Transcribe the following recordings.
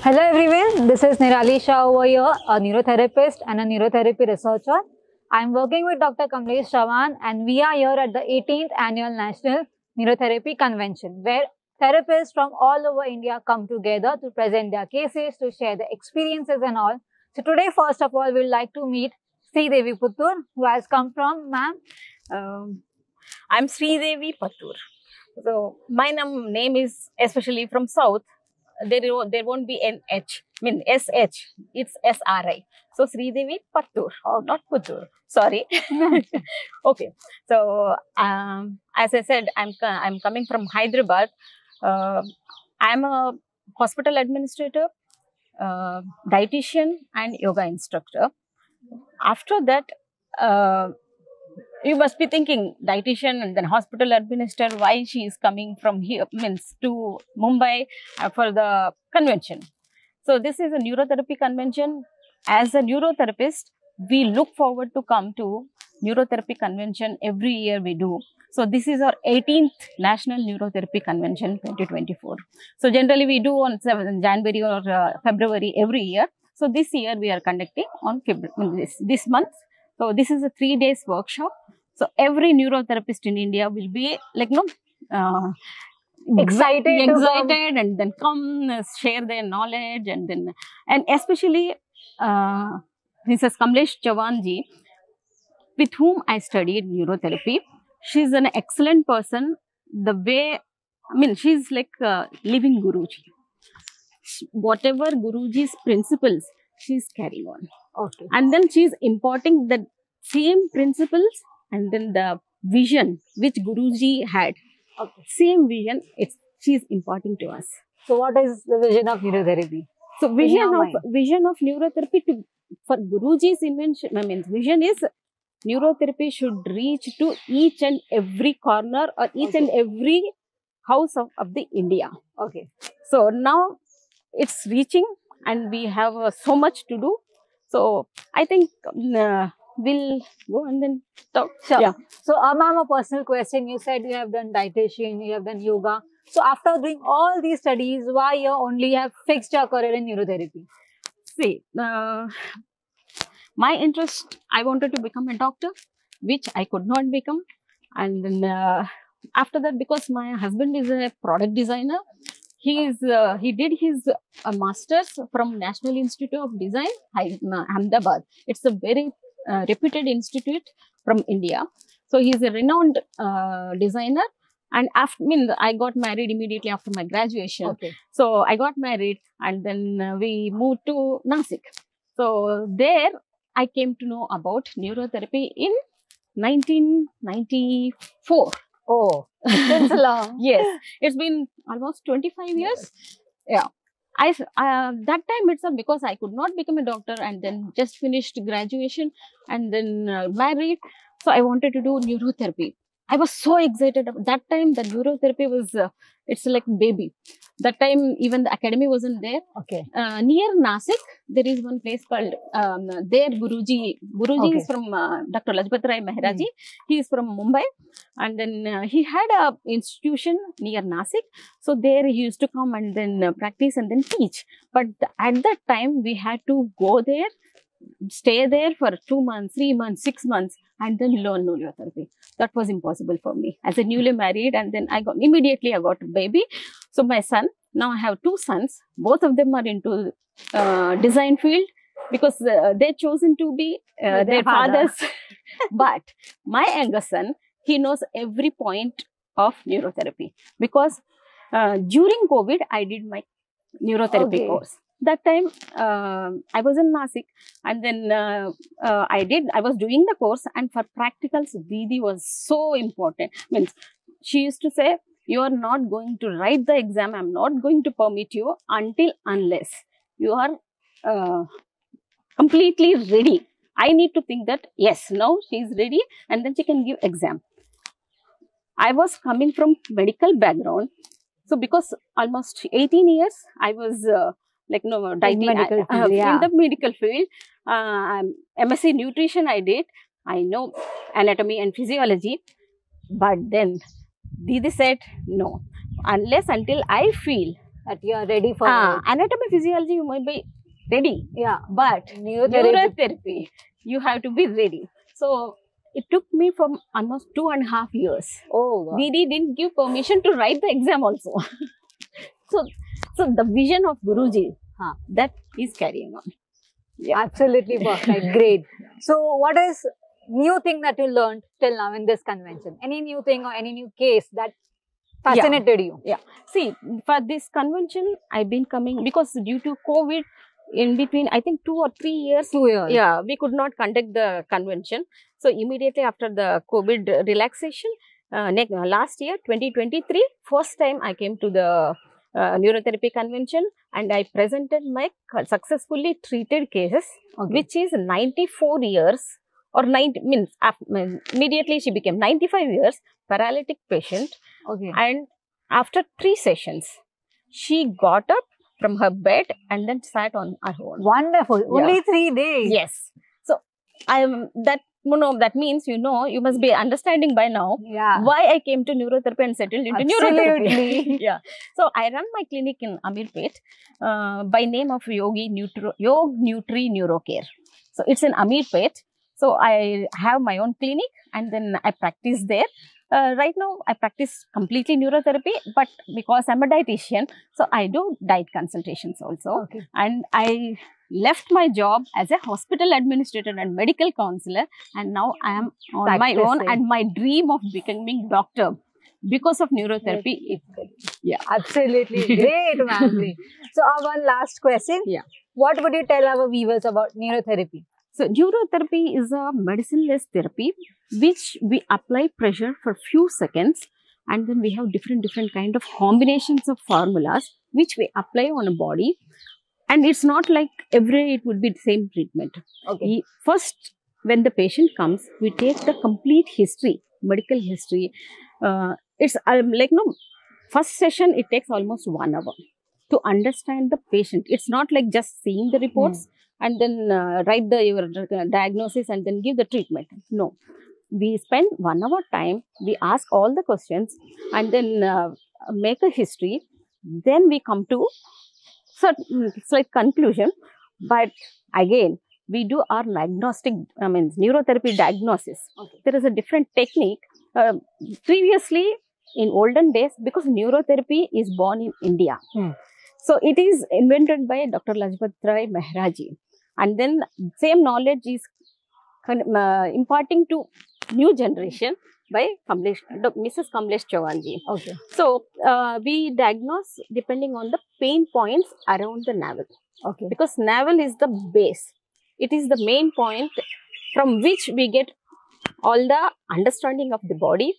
Hello everyone, this is Nirali Shah over here, a neurotherapist and a neurotherapy researcher. I am working with Dr. Kamlesh Chavan and we are here at the 18th Annual National Neurotherapy Convention, where therapists from all over India come together to present their cases, to share their experiences and all. So today, first of all, we would like to meet Sri Devi Puttur, who has come from, ma'am. I'm Sri Devi Pattur. So my name is, especially from South, there won't be an H, SH, it's SRI. So Sri Devi Pattur, not Puttur. Sorry. Okay. So as I said, I'm coming from Hyderabad. I'm a hospital administrator, dietitian, and yoga instructor. After that, you must be thinking, dietitian and then hospital administrator, why she is coming from here, to Mumbai for the convention. So this is a neurotherapy convention. As a neurotherapist, we look forward to come to neurotherapy convention every year we do. So this is our 18th National Neurotherapy Convention 2024. So generally we do on January or February every year. So this year we are conducting on this month. So this is a 3 days workshop. So every neurotherapist in India will be like, Excited and then come share their knowledge and especially Mrs. Kamlesh Chavan ji, with whom I studied neurotherapy. She's an excellent person. The way, she's like a living Guruji. Whatever Guruji's principles, she's carrying on. Okay. And then she's imparting the same principles and then the vision which Guruji had. Okay. Same vision, she's imparting to us. So what is the vision of neurotherapy? So vision of neurotherapy for Guruji's invention, vision is neurotherapy should reach to each and every corner or each and every house of the India. Okay. So now it's reaching and we have so much to do. So I think we'll go and then talk. Sure. Yeah. So ma'am, a personal question. You said you have done dietitian, you have done yoga. So after doing all these studies, why you only have fixed your career in neurotherapy? See, my interest, I wanted to become a doctor, which I could not become. And then after that, because my husband is a product designer, he did his master's from National Institute of Design, Ahmedabad. It's a very reputed institute from India. So he's a renowned designer. And after, I got married immediately after my graduation. Okay. So I got married and then we moved to Nasik. So there I came to know about neurotherapy in 1994. Oh, since long. Yes, it's been almost 25 years. Yeah. That time itself, because I could not become a doctor and then just finished graduation and then married. So I wanted to do neurotherapy. I was so excited. That time the neurotherapy was, it's like baby. That time even the academy wasn't there. Okay. Near Nasik, there is one place called, there Guruji okay. is from Dr. Lajpat Rai Mehra ji. He is from Mumbai. And then he had a institution near Nasik. So there he used to come and then practice and then teach. But at that time we had to go there, stay there for 2 months, 3 months, 6 months and then learn neurotherapy. That was impossible for me as a newly married, and then I got a baby. So my son, now I have 2 sons, both of them are into design field because they chosen to be their fathers. But my younger son, he knows every point of neurotherapy because during COVID, I did my neurotherapy course. That time I was in Nasik and then I was doing the course, and for practicals, Didi was so important. She used to say, you are not going to write the exam. I'm not going to permit you unless you are completely ready. I need to think that, yes, now she is ready and then she can give exam. I was coming from medical background. So because almost 18 years, I was in the medical field. MSc nutrition I did. I know anatomy and physiology. But then Didi said, no, until I feel that you are ready for it. Anatomy, physiology, you might be ready. Yeah. But Neurotherapy. neurotherapy, you have to be ready. So it took me from almost 2.5 years. Oh, wow. DD didn't give permission to write the exam also. so the vision of Guruji, that is carrying on. Yeah. Absolutely perfect. Great. So what is new thing that you learned till now in this convention? Any new thing or any new case that fascinated you? Yeah. See, for this convention, I've been coming because due to COVID, in between, I think 2 or 3 years. 2 years. Yeah, we could not conduct the convention. So immediately after the COVID relaxation, last year, 2023, first time I came to the neurotherapy convention and I presented my successfully treated cases, which is 94 years or 90 means immediately she became 95 years paralytic patient. And after 3 sessions, she got up from her bed and then sat on her own. Wonderful. Only 3 days. Yes. So that means you must be understanding by now why I came to neurotherapy and settled into neurotherapy. Yeah. So I run my clinic in Amirpet by name of Yog Nutri Neurocare. So it's in Amirpet. So I have my own clinic and then I practice there. Right now, I practice completely neurotherapy, but because I'm a dietitian, so I do diet consultations also. And I left my job as a hospital administrator and medical counselor, and now I am on my own. And my dream of becoming doctor because of neurotherapy. Yeah, absolutely great, ma'am. So, one last question. Yeah, what would you tell our viewers about neurotherapy? So, neurotherapy is a medicine-less therapy which we apply pressure for few seconds and then we have different kind of combinations of formulas which we apply on a body, and it's not like every day it would be the same treatment. First, when the patient comes, we take the complete history, medical history. It's first session it takes almost 1 hour to understand the patient. It's not like just seeing the reports and then write your diagnosis and then give the treatment. No. We spend 1 hour time, we ask all the questions and then make a history. Then we come to slight conclusion. But again, we do our diagnostic, neurotherapy diagnosis. There is a different technique. Previously, in olden days, because neurotherapy is born in India. So, it is invented by Dr. Lajpat Rai Maharaji. And then same knowledge is imparting to new generation by Mrs. Kamlesh Chauhanji. So, we diagnose depending on the pain points around the navel. Because navel is the base. It is the main point from which we get all the understanding of the body.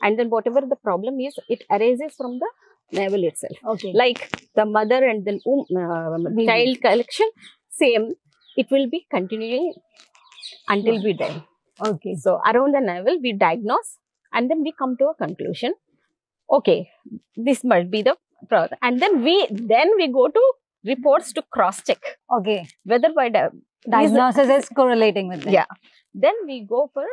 And then whatever the problem is, it arises from the navel itself. Like the mother and then child collection, same. It will be continuing until we die. So, around the navel, we diagnose and then we come to a conclusion. This must be the problem. And then we go to reports to cross-check. Whether by diagnosis is correlating with them. Then we go for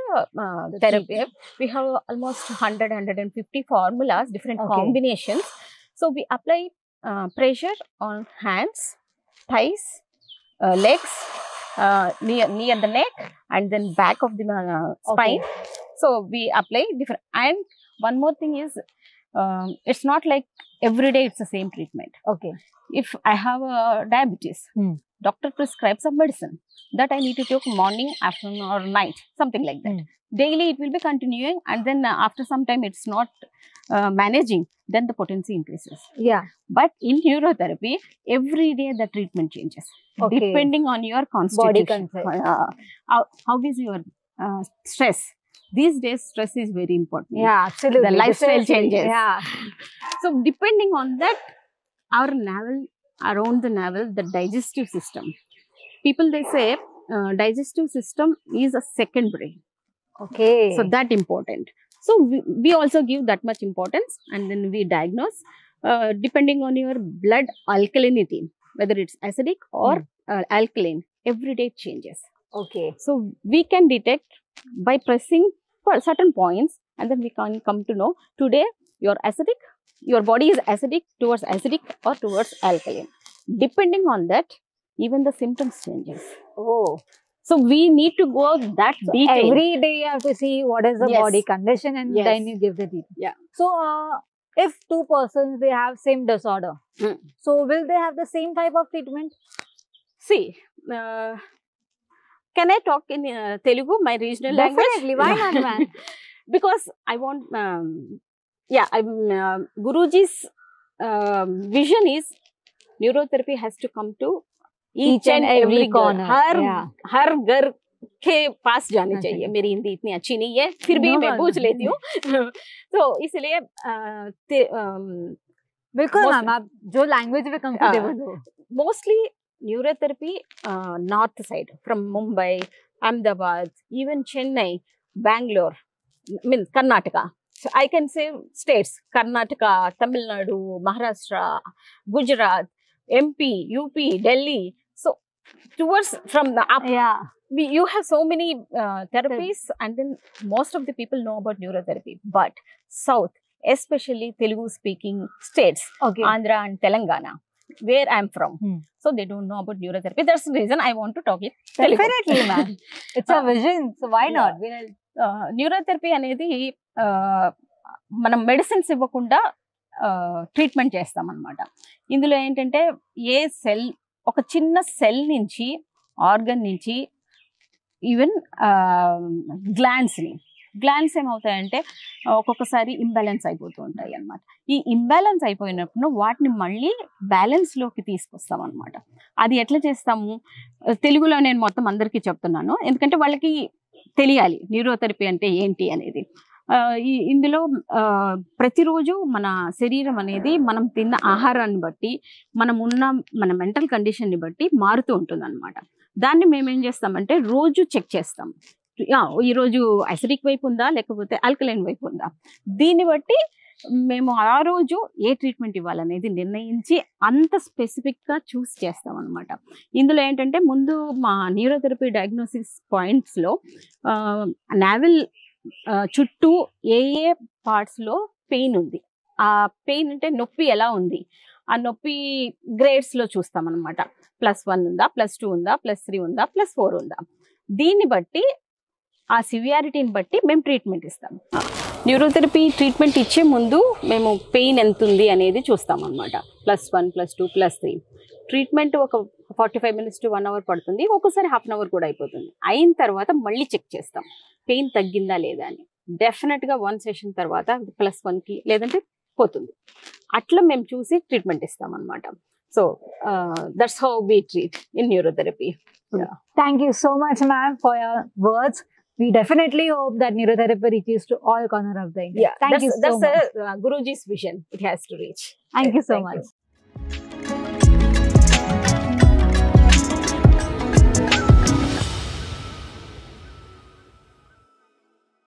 therapy. We have almost 150 formulas, different combinations. So, we apply pressure on hands, thighs, legs, near the neck and then back of the spine. So, we apply different. And one more thing is, it's not like every day it's the same treatment. If I have diabetes, doctor prescribes a medicine that I need to take morning, afternoon or night, something like that. Daily it will be continuing and then after some time it's not managing, then the potency increases. But in neurotherapy, every day the treatment changes. Depending on your constitution. How is your stress? These days, stress is very important. Absolutely. The lifestyle changes. So, depending on that, our navel, around the navel, the digestive system. People, they say, digestive system is a second brain. So, that important. So, we also give that much importance and then we diagnose depending on your blood alkalinity, whether it's acidic or alkaline, every day it changes. So, we can detect by pressing for certain points and then we can come to know today you're acidic your body is acidic or towards alkaline. Depending on that, even the symptoms changes. Oh. So we need to go that detail. Every day you have to see what is the Yes. body condition, and Yes. then you give the treatment. Yeah. So if two persons, they have same disorder, so will they have the same type of treatment? See, can I talk in Telugu, my regional Definitely. language? Why not, man? Because I want, Guruji's vision is neurotherapy has to come to each and every corner. हर घर के पास जाने Okay. चाहिए. मेरी हिंदी इतनी अच्छी नहीं है, फिर भी No मैं problem. पूछ लेती हूँ. तो इसलिए बिल्कुल Most- मैम, आप जो लैंग्वेज में कंफर्टेबल हो. mostly neurotherapy north side, from Mumbai, Ahmedabad, even Chennai, Bangalore, means Karnataka. So I can say states: Karnataka, Tamil Nadu, Maharashtra, Gujarat, MP, UP, Delhi. So towards from the up, Yeah. you have so many therapies, and then most of the people know about neurotherapy. But south, especially Telugu speaking states, Okay. Andhra and Telangana, where I'm from, Hmm. so they don't know about neurotherapy. That's the reason I want to talk it Telugu. Definitely, man. It's a vision, so why Yeah. not? Neurotherapy అనేది మనం medicines ఇవ్వకుండా treatment చేస్తాం అన్నమాట. ఇందులో ఏంటంటే ఏ cell, ఒక చిన్న cell నుంచి, ఆర్గన్ నుంచి, ఈవెన్ గ్లాండ్స్ ఏమవుతాయంటే ఒక్కొక్కసారి ఇంబ్యాలెన్స్ అయిపోతూ ఉంటాయి అన్నమాట. ఈ ఇంబ్యాలెన్స్ అయిపోయినప్పుడు వాటిని మళ్ళీ బ్యాలెన్స్లోకి తీసుకొస్తాం అన్నమాట. అది ఎట్లా చేస్తాము, తెలుగులో నేను మొత్తం అందరికీ చెప్తున్నాను, ఎందుకంటే వాళ్ళకి తెలియాలి న్యూరోథెరపీ అంటే ఏంటి అనేది. ఇందులో ప్రతిరోజు మన శరీరం అనేది మనం తిన్న ఆహారాన్ని బట్టి, మన మెంటల్ కండిషన్ని బట్టి మారుతూ ఉంటుంది అనమాట. దాన్ని మేము ఏం చేస్తామంటే రోజు చెక్ చేస్తాం. ఈరోజు అసిడిక్ వైపు ఉందా లేకపోతే ఆల్కలైన్ వైపు ఉందా, దీన్ని బట్టి మేము ఆ రోజు ఏ ట్రీట్మెంట్ ఇవ్వాలనేది నిర్ణయించి అంత స్పెసిఫిక్గా చూస్ చేస్తాం అనమాట. ఇందులో ఏంటంటే ముందు మా న్యూరోథెరపీ డయాగ్నోసిస్ పాయింట్స్లో నావెల్ చుట్టూ ఏ పార్ట్స్లో పెయిన్ ఉంది, ఆ పెయిన్ అంటే నొప్పి ఎలా ఉంది, ఆ నొప్పి గ్రేడ్స్లో చూస్తాం అనమాట. +1 ఉందా, +2 ఉందా, +3 ఉందా, +4 ఉందా, దీన్ని బట్టి ఆ సివియారిటీని బట్టి మేము ట్రీట్మెంట్ ఇస్తాం. న్యూరోథెరపీ ట్రీట్మెంట్ ఇచ్చే ముందు మేము పెయిన్ ఎంత ఉంది అనేది చూస్తాం అనమాట. +1, +2, +3 ట్రీట్మెంట్ ఒక 45 minutes to 1 hour పడుతుంది, ఒక్కోసారి ½ an hour కూడా అయిపోతుంది. అయిన తర్వాత మళ్ళీ చెక్ చేస్తాం పెయిన్ తగ్గిందా లేదా అని. డెఫినెట్గా 1 session తర్వాత +1కి లేదంటే పోతుంది. అట్లా మేము చూసి ట్రీట్మెంట్ ఇస్తాం అనమాట. So that's how we treat in neurotherapy. Thank you so much, ma'am, for your words. We definitely hope that neurotherapy reaches to all corners of the India. Yeah, Thank you so much. That's Guruji's vision. It has to reach. Thank you so Thank much. you.